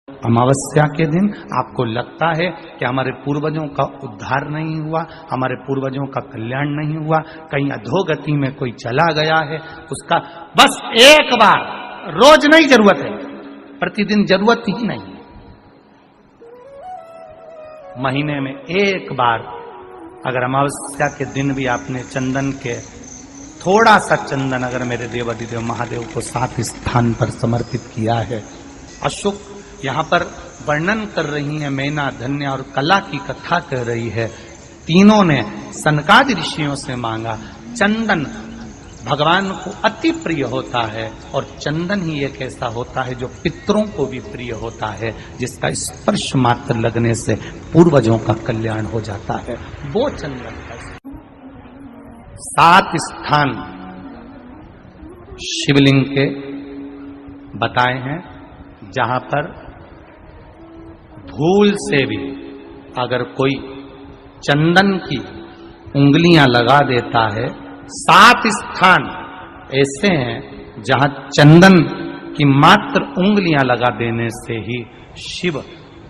अमावस्या के दिन आपको लगता है कि हमारे पूर्वजों का उद्धार नहीं हुआ, हमारे पूर्वजों का कल्याण नहीं हुआ, कहीं अधोगति में कोई चला गया है, उसका बस एक बार, रोज नहीं जरूरत है, प्रतिदिन जरूरत ही नहीं है, महीने में एक बार अगर अमावस्या के दिन भी आपने चंदन के थोड़ा सा चंदन अगर मेरे देवाधिदेव महादेव को 7 स्थान पर समर्पित किया है। अशोक यहाँ पर वर्णन कर रही है, मैना, धन्य और कला की कथा कर रही है। तीनों ने सनकादि ऋषियों से मांगा। चंदन भगवान को अति प्रिय होता है और चंदन ही एक ऐसा होता है जो पितरों को भी प्रिय होता है, जिसका स्पर्श मात्र लगने से पूर्वजों का कल्याण हो जाता है। वो चंदन का 7 स्थान शिवलिंग के बताए हैं, जहां पर भूल से भी अगर कोई चंदन की उंगलियां लगा देता है, 7 स्थान ऐसे हैं जहां चंदन की मात्र उंगलियां लगा देने से ही शिव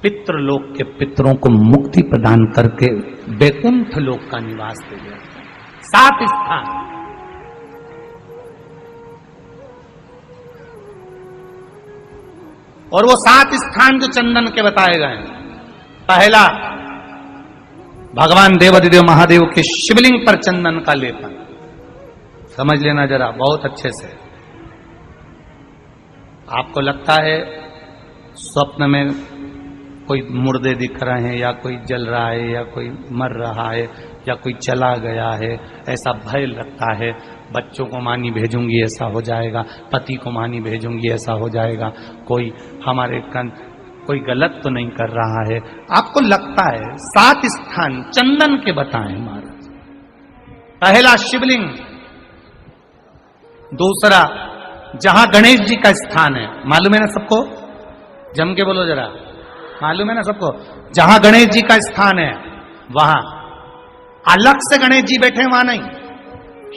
पितृलोक के पितरों को मुक्ति प्रदान करके वैकुंठ लोक का निवास दे देते हैं। 7 स्थान। और वो 7 स्थान जो चंदन के बताए गए हैं, पहला भगवान देवाधिदेव महादेव के शिवलिंग पर चंदन का लेपन। समझ लेना जरा बहुत अच्छे से। आपको लगता है स्वप्न में कोई मुर्दे दिख रहे हैं, या कोई जल रहा है, या कोई मर रहा है, या कोई चला गया है, ऐसा भय लगता है। बच्चों को मानी भेजूंगी ऐसा हो जाएगा, पति को मानी भेजूंगी ऐसा हो जाएगा, कोई हमारे कोई गलत तो नहीं कर रहा है, आपको लगता है। 7 स्थान चंदन के बताएं महाराज। पहला शिवलिंग, दूसरा जहां गणेश जी का स्थान है, मालूम है ना सबको, जम के बोलो जरा, मालूम है ना सबको, जहां गणेश जी का स्थान है वहां अलग से गणेश जी बैठे, वहां नहीं।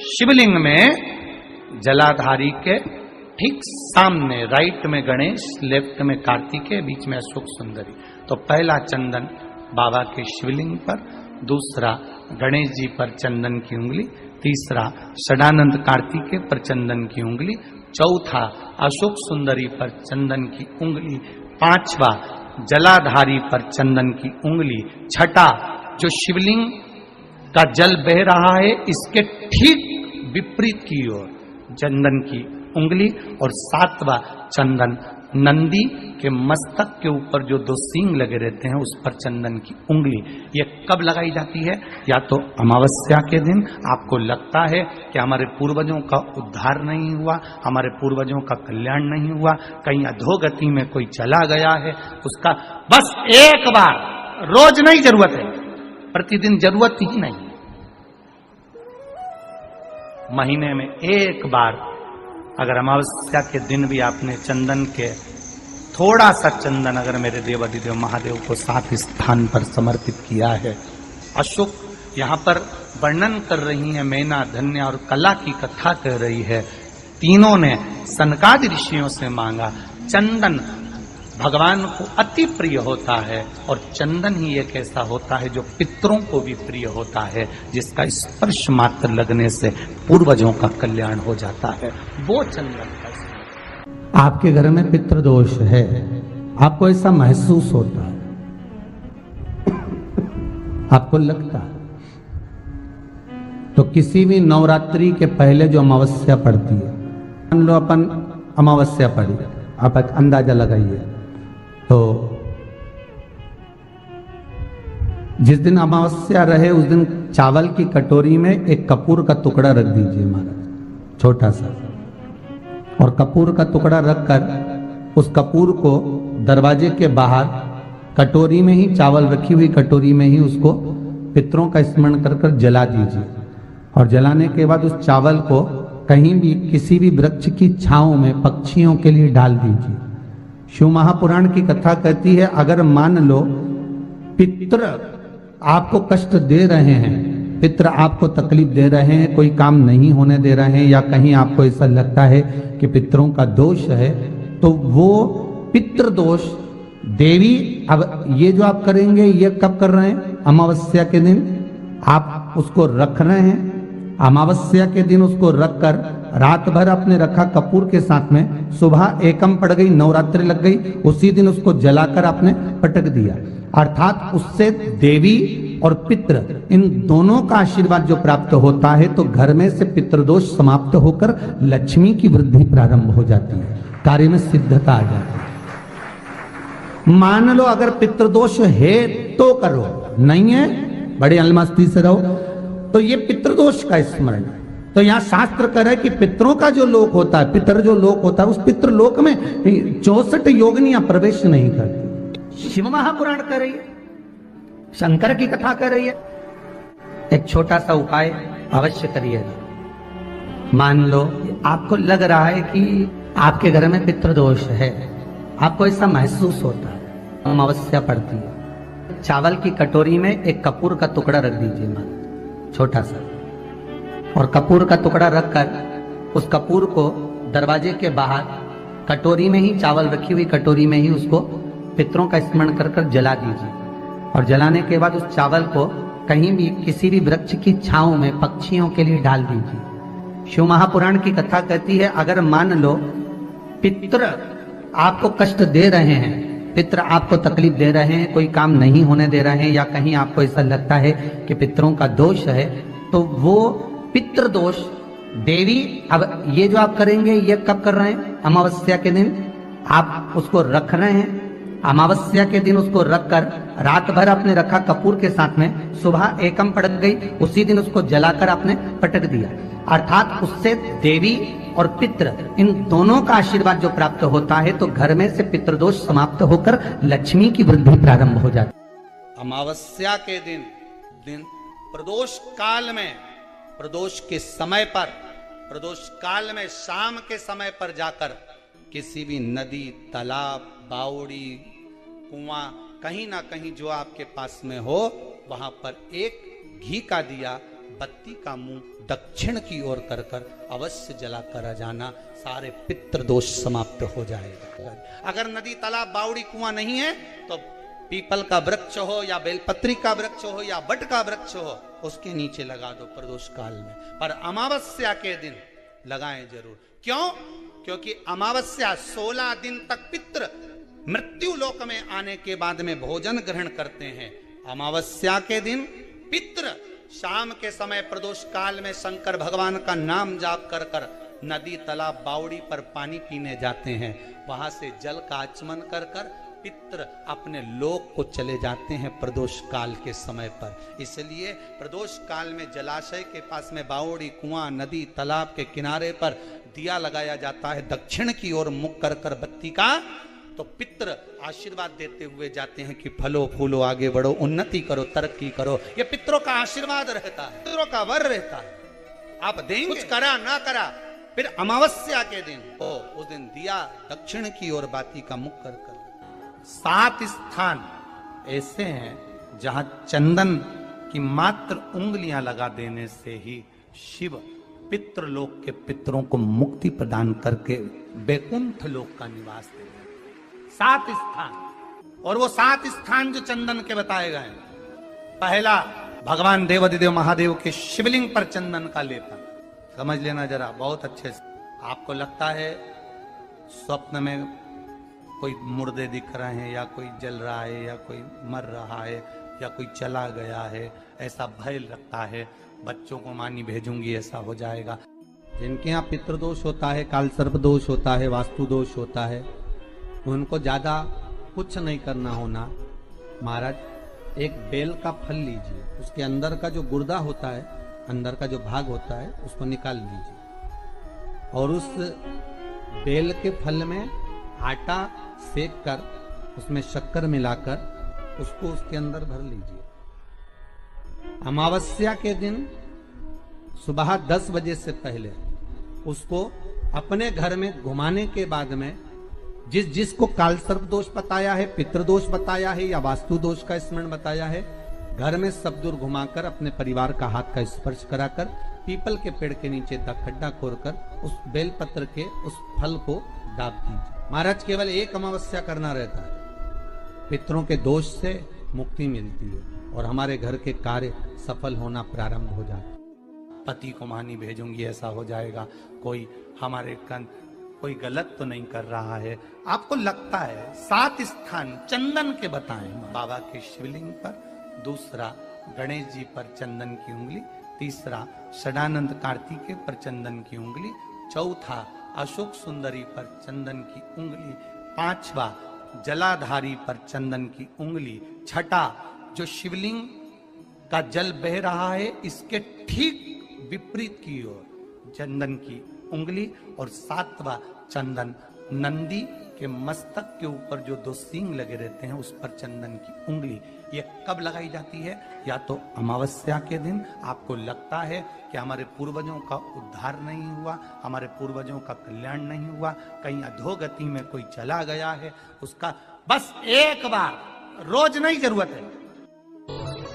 शिवलिंग में जलाधारी के ठीक सामने राइट में गणेश, लेफ्ट में कार्तिकेय, बीच में अशोक सुंदरी। तो पहला चंदन बाबा के शिवलिंग पर, दूसरा गणेश जी पर चंदन की उंगली, तीसरा षडानंद कार्तिकेय पर चंदन की उंगली, चौथा अशोक सुंदरी पर चंदन की उंगली, पांचवा जलाधारी पर चंदन की उंगली, छठा जो शिवलिंग का जल बह रहा है इसके ठीक विपरीत की ओर चंदन की उंगली, और 7वां चंदन नंदी के मस्तक के ऊपर जो 2 सींग लगे रहते हैं उस पर चंदन की उंगली। ये कब लगाई जाती है? या तो अमावस्या के दिन आपको लगता है कि हमारे पूर्वजों का उद्धार नहीं हुआ, हमारे पूर्वजों का कल्याण नहीं हुआ, कहीं अधोगति में कोई चला गया है, उसका बस एक बार, रोज नहीं जरूरत है, प्रतिदिन जरूरत ही नहीं है, महीने में एक बार अगर अमावस्या के दिन भी आपने चंदन के थोड़ा सा चंदन अगर मेरे देवाधिदेव महादेव को 7 स्थान पर समर्पित किया है। अशोक यहाँ पर वर्णन कर रही है, मैना, धन्य और कला की कथा कर रही है। तीनों ने सनकादि ऋषियों से मांगा। चंदन भगवान को अति प्रिय होता है और चंदन ही एक ऐसा होता है जो पितरों को भी प्रिय होता है, जिसका स्पर्श मात्र लगने से पूर्वजों का कल्याण हो जाता है। वो चंदन का। आपके घर में पितृदोष है, आपको ऐसा महसूस होता है, आपको लगता है, तो किसी भी नवरात्रि के पहले जो अमावस्या पड़ती है, मान लो अपन अमावस्या पड़ी, आप एक अंदाजा लगाइए, तो जिस दिन अमावस्या रहे उस दिन चावल की कटोरी में एक कपूर का टुकड़ा रख दीजिए महाराज, छोटा सा, और कपूर का टुकड़ा रखकर उस कपूर को दरवाजे के बाहर कटोरी में ही, चावल रखी हुई कटोरी में ही उसको पितरों का स्मरण कर कर जला दीजिए। और जलाने के बाद उस चावल को कहीं भी किसी भी वृक्ष की छांव में पक्षियों के लिए डाल दीजिए। शिव महापुराण की कथा कहती है, अगर मान लो पितृ आपको कष्ट दे रहे हैं, पितृ आपको तकलीफ दे रहे हैं, कोई काम नहीं होने दे रहे हैं, या कहीं आपको ऐसा लगता है कि पितरों का दोष है, तो वो पितृ दोष देवी, अब ये जो आप करेंगे ये कब कर रहे हैं? अमावस्या के दिन आप उसको रख रहे हैं। अमावस्या के दिन उसको रखकर रात भर आपने रखा कपूर के साथ में, सुबह एकम पड़ गई, नवरात्रि लग गई, उसी दिन उसको जलाकर आपने पटक दिया। अर्थात उससे देवी और पितृ इन दोनों का आशीर्वाद जो प्राप्त होता है, तो घर में से पितृदोष समाप्त होकर लक्ष्मी की वृद्धि प्रारंभ हो जाती है, कार्य में सिद्धता आ जाती है। मान लो अगर पितृदोष है तो करो, नहीं है बड़े अलमस्ती से रहो, तो ये पितृदोष का स्मरण। तो यहां शास्त्र कह रहा है कि पितरों का जो लोक होता है, पितर जो लोक होता है, उस पितृलोक में 64 योगिनियां प्रवेश नहीं करती। शिव महापुराण कर रही है, शंकर की कथा कर रही है। एक छोटा सा उपाय अवश्य करिएगा। मान लो आपको लग रहा है कि आपके घर में पितृदोष है, आपको ऐसा महसूस होता है, अमावस्या पड़ती है, चावल की कटोरी में एक कपूर का टुकड़ा रख दीजिए, मान छोटा सा, और कपूर का टुकड़ा रखकर उस कपूर को दरवाजे के बाहर कटोरी में ही, चावल रखी हुई कटोरी में ही उसको पितरों का स्मरण कर कर जला दीजिए। और जलाने के बाद उस चावल को कहीं भी किसी भी वृक्ष की छांव में पक्षियों के लिए डाल दीजिए। शिव महापुराण की कथा कहती है, अगर मान लो पितृ आपको कष्ट दे रहे हैं, पितृ आपको तकलीफ दे रहे हैं, कोई काम नहीं होने दे रहे हैं, या कहीं आपको ऐसा लगता है कि पितरों का दोष है, तो वो पितृदोष देवी, अब ये जो आप करेंगे ये कब कर रहे हैं? अमावस्या के दिन आप उसको रख रहे हैं। अमावस्या के दिन उसको रखकर रात भर आपने रखा कपूर के साथ में, सुबह एकम पड़ गई, उसी दिन उसको जलाकर आपने पटक दिया। अर्थात उससे देवी और पितृ इन दोनों का आशीर्वाद जो प्राप्त होता है, तो घर में से पितृदोष समाप्त होकर लक्ष्मी की वृद्धि प्रारंभ हो जाती है। अमावस्या के दिन प्रदोष काल में, प्रदोष के समय पर, प्रदोष काल में शाम के समय पर जाकर किसी भी नदी, तालाब, बावड़ी, कुआं, कहीं ना कहीं जो आपके पास में हो, वहां पर एक घी का दिया, बत्ती का मुंह दक्षिण की ओर कर कर अवश्य जला कर जाना, सारे पितृदोष समाप्त हो जाएगा। अगर नदी, तालाब, बावड़ी, कुआं नहीं है तो पीपल का वृक्ष हो या बेलपत्री का वृक्ष हो या बट का वृक्ष हो, उसके नीचे लगा दो प्रदोष काल में। पर अमावस्या के दिन लगाएं जरूर। क्यों? क्योंकि अमावस्या 16 दिन तक पितृ मृत्यु लोक में आने के बाद में भोजन ग्रहण करते हैं। अमावस्या के दिन पितृ शाम के समय प्रदोष काल में शंकर भगवान का नाम जाप कर कर नदी, तालाब, बावड़ी पर पानी पीने जाते हैं। वहां से जल का आचमन कर कर पितृ अपने लोक को चले जाते हैं प्रदोष काल के समय पर। इसलिए प्रदोष काल में जलाशय के पास में बावड़ी, कुआं, नदी, तालाब के किनारे पर दिया लगाया जाता है, दक्षिण की ओर मुख कर कर बत्ती का, तो पितृ आशीर्वाद देते हुए जाते हैं कि फलो फूलो, आगे बढ़ो, उन्नति करो, तरक्की करो। ये पितरों का आशीर्वाद रहता है, पितरों का वर रहता है। आप देंगे, कुछ करा ना करा, फिर अमावस्या के दिन उस दिन दिया दक्षिण की ओर बाती का मुख कर कर। 7 स्थान ऐसे हैं जहां चंदन की मात्र उंगलियां लगा देने से ही शिव पितृलोक के पितरों को मुक्ति प्रदान करके बैकुंठ लोक का निवास देते हैं। 7 स्थान, और वो 7 स्थान जो चंदन के बताए गए, पहला भगवान देवाधिदेव महादेव के शिवलिंग पर चंदन का लेपन। समझ लेना जरा बहुत अच्छे से। आपको लगता है स्वप्न में कोई मुर्दे दिख रहे हैं, या कोई जल रहा है, या कोई मर रहा है, या कोई चला गया है, ऐसा भय लगता है, बच्चों को मानी भेजूंगी ऐसा हो जाएगा। जिनके यहाँ पितृदोष होता है, काल सर्प दोष होता है, वास्तु दोष होता है, उनको ज्यादा कुछ नहीं करना होना। महाराज एक बेल का फल लीजिए, उसके अंदर का जो गुर्दा होता है, अंदर का जो भाग होता है, उसको निकाल लीजिए, और उस बेल के फल में आटा सेक कर उसमें शक्कर मिलाकर उसको उसके अंदर भर लीजिए। अमावस्या के दिन सुबह 10 बजे से पहले उसको अपने घर में घुमाने के बाद में जिसको काल सर्प दोष बताया है, पितृदोष बताया है, या वास्तु दोष का स्मरण बताया है, घर में सब दूर घुमाकर अपने परिवार का हाथ का स्पर्श कराकर पीपल के पेड़ के नीचे खड्डा खोदकर उस बेलपत्र के उस फल को दाब दीजिए। महाराज केवल एक अमावस्या करना रहता है, पितरों के दोष से मुक्ति मिलती है और हमारे घर के कार्य सफल होना प्रारंभ हो जाता है। पति को मानी भेजूंगी ऐसा हो जाएगा, कोई हमारे कोई गलत तो नहीं कर रहा है। आपको लगता है 7 स्थान चंदन के बताएं, बाबा के शिवलिंग पर, दूसरा गणेश जी पर चंदन की उंगली, तीसरा षडानंद कार्तिकेय पर चंदन की उंगली, चौथा अशोक सुंदरी पर चंदन की उंगली, पांचवा जलाधारी पर चंदन की उंगली, छठा जो शिवलिंग का जल बह रहा है इसके ठीक विपरीत की ओर चंदन की उंगली, और सातवां चंदन नंदी के मस्तक के ऊपर जो 2 सींग लगे रहते हैं उस पर चंदन की उंगली। ये कब लगाई जाती है? या तो अमावस्या के दिन। आपको लगता है कि हमारे पूर्वजों का उद्धार नहीं हुआ, हमारे पूर्वजों का कल्याण नहीं हुआ, कहीं अधोगति में कोई चला गया है, उसका बस एक बार, रोज नहीं जरूरत है,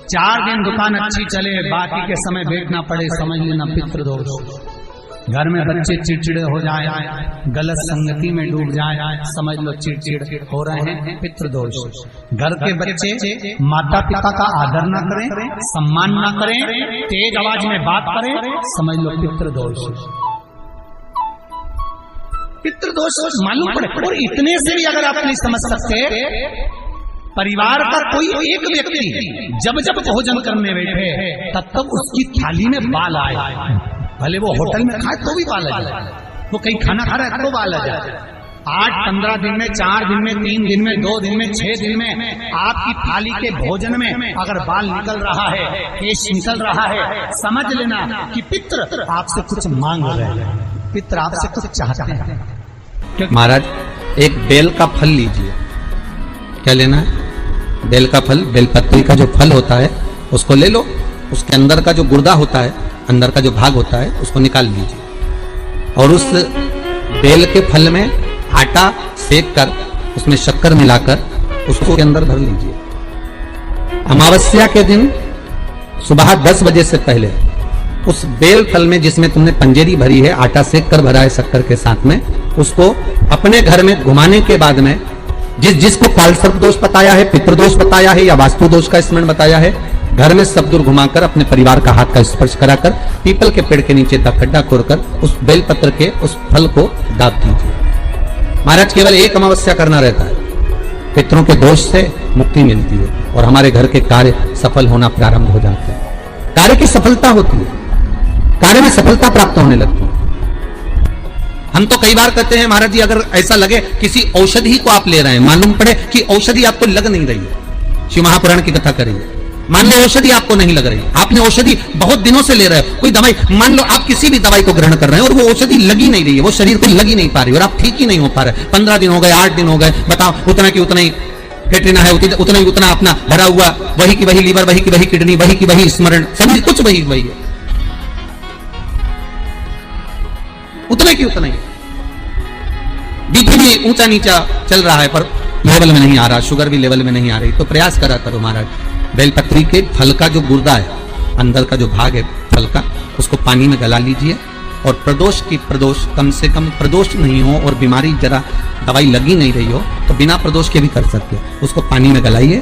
4 दिन दुकान अच्छी चले, बाकी के समय बैठना पड़े, समझ लेना पितृदोष। घर में बच्चे चिड़चिड़े हो जाए, गलत संगति में डूब जाए, समझ लो चिड़चिड़ हो रहे हैं, पितृदोष। घर के बच्चे माता पिता का आदर ना करें, सम्मान ना करें, तेज आवाज में बात करें, समझ लो पितृदोष। पितृदोष मालूम पड़े। और इतने से भी अगर आप नहीं समझ सकते, परिवार का कोई एक व्यक्ति जब जब भोजन करने बैठे तब तक उसकी थाली में बाल आए, भले वो होटल में खाए तो भी बाल आ जाए, वो कहीं खाना खा रहा है तो बाल आ जाए। 8-15 दिन में, 4 दिन में, 3 दिन में, 2 दिन में, 6 दिन में आपकी थाली के भोजन में अगर बाल निकल रहा है, केश निकल रहा है, समझ लेना कि पितृ आपसे कुछ मांग रहे हैं, पितृ आपसे कुछ चाहते हैं। महाराज एक बेल का फल लीजिए, क्या लेना है? बेल का फल, बेलपत्री का जो फल होता है उसको ले लो, उसके अंदर का जो गुर्दा होता है, अंदर का जो भाग होता है उसको निकाल लीजिए, और उस बेल के फल में आटा सेक कर उसमें शक्कर मिलाकर उसको के अंदर भर लीजिए। अमावस्या के दिन सुबह 10 बजे से पहले उस बेल फल में जिसमें तुमने पंजेरी भरी है, आटा सेक कर भरा है शक्कर के साथ में, उसको अपने घर में घुमाने के बाद में जिसको कालसर्प दोष बताया है, पितृदोष बताया है या वास्तु दोष का स्मरण बताया है, घर में सब दूर घुमाकर अपने परिवार का हाथ का स्पर्श कराकर पीपल के पेड़ के नीचे खड्डा खोदकर उस बेलपत्र के उस फल को दाब दीजिए। महाराज केवल एक अमावस्या करना रहता है, पितरों के दोष से मुक्ति मिलती है और हमारे घर के कार्य सफल होना प्रारंभ हो जाते हैं। कार्य की सफलता होती है, कार्य में सफलता प्राप्त होने लगती है। हम तो कई बार कहते हैं महाराज जी, अगर ऐसा लगे किसी औषधि को आप ले रहे हैं, मालूम पड़े कि औषधि आपको लग नहीं रही है, शिव महापुराण की कथा करेंगे, मान लो औषधि आपको नहीं लग रही, आपने औषधि बहुत दिनों से ले रहे हो, कोई दवाई, मान लो आप किसी भी दवाई को ग्रहण कर रहे हैं और वो औषधि लगी नहीं रही है, वो शरीर को लगी नहीं पा रही और आप ठीक ही नहीं हो पा रहे, 15 दिन हो गए, 8 दिन हो गए, बताओ उतना की उतना ही फेटरिना है, उतना ही उतना अपना भरा हुआ, वही की वही लीवर, वही की वही किडनी, वही की वही स्मरण, समझ कुछ वही वही है, उतना की उतना ही। बीपी भी ऊंचा नीचा चल रहा है पर लेवल में नहीं आ रहा, शुगर भी लेवल में नहीं आ रही, तो प्रयास करा करो महाराज, बेलपत्री के फल का जो गुर्दा है, अंदर का जो भाग है फल का, उसको पानी में गला लीजिए और प्रदोष कम से कम प्रदोष नहीं हो और बीमारी जरा दवाई लगी नहीं रही हो तो बिना प्रदोष के भी कर सकते हो, उसको पानी में गलाइए,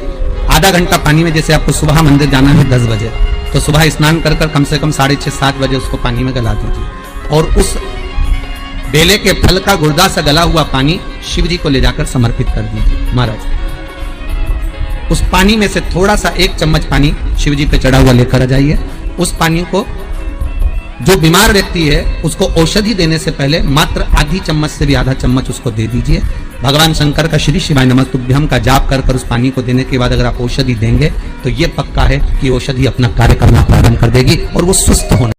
आधा घंटा पानी में, जैसे आपको सुबह मंदिर जाना है 10 बजे, तो सुबह स्नान कर कम से कम 6:30-7 बजे उसको पानी में गला दीजिए और उस बेले के फल का गुर्दा से गला हुआ पानी शिव जी को ले जाकर समर्पित कर दीजिए। महाराज उस पानी में से थोड़ा सा 1 चम्मच पानी शिव जी पे चढ़ा हुआ लेकर आ जाइए। उस पानी को जो बीमार व्यक्ति है उसको औषधि देने से पहले मात्र आधी चम्मच से भी आधा चम्मच उसको दे दीजिए। भगवान शंकर का श्री शिवाय नमस्तुभ्यम का जाप कर उस पानी को देने के बाद अगर आप औषधि देंगे तो ये पक्का है कि औषधि अपना कार्य करना प्रारंभ कर देगी और वो सुस्त होने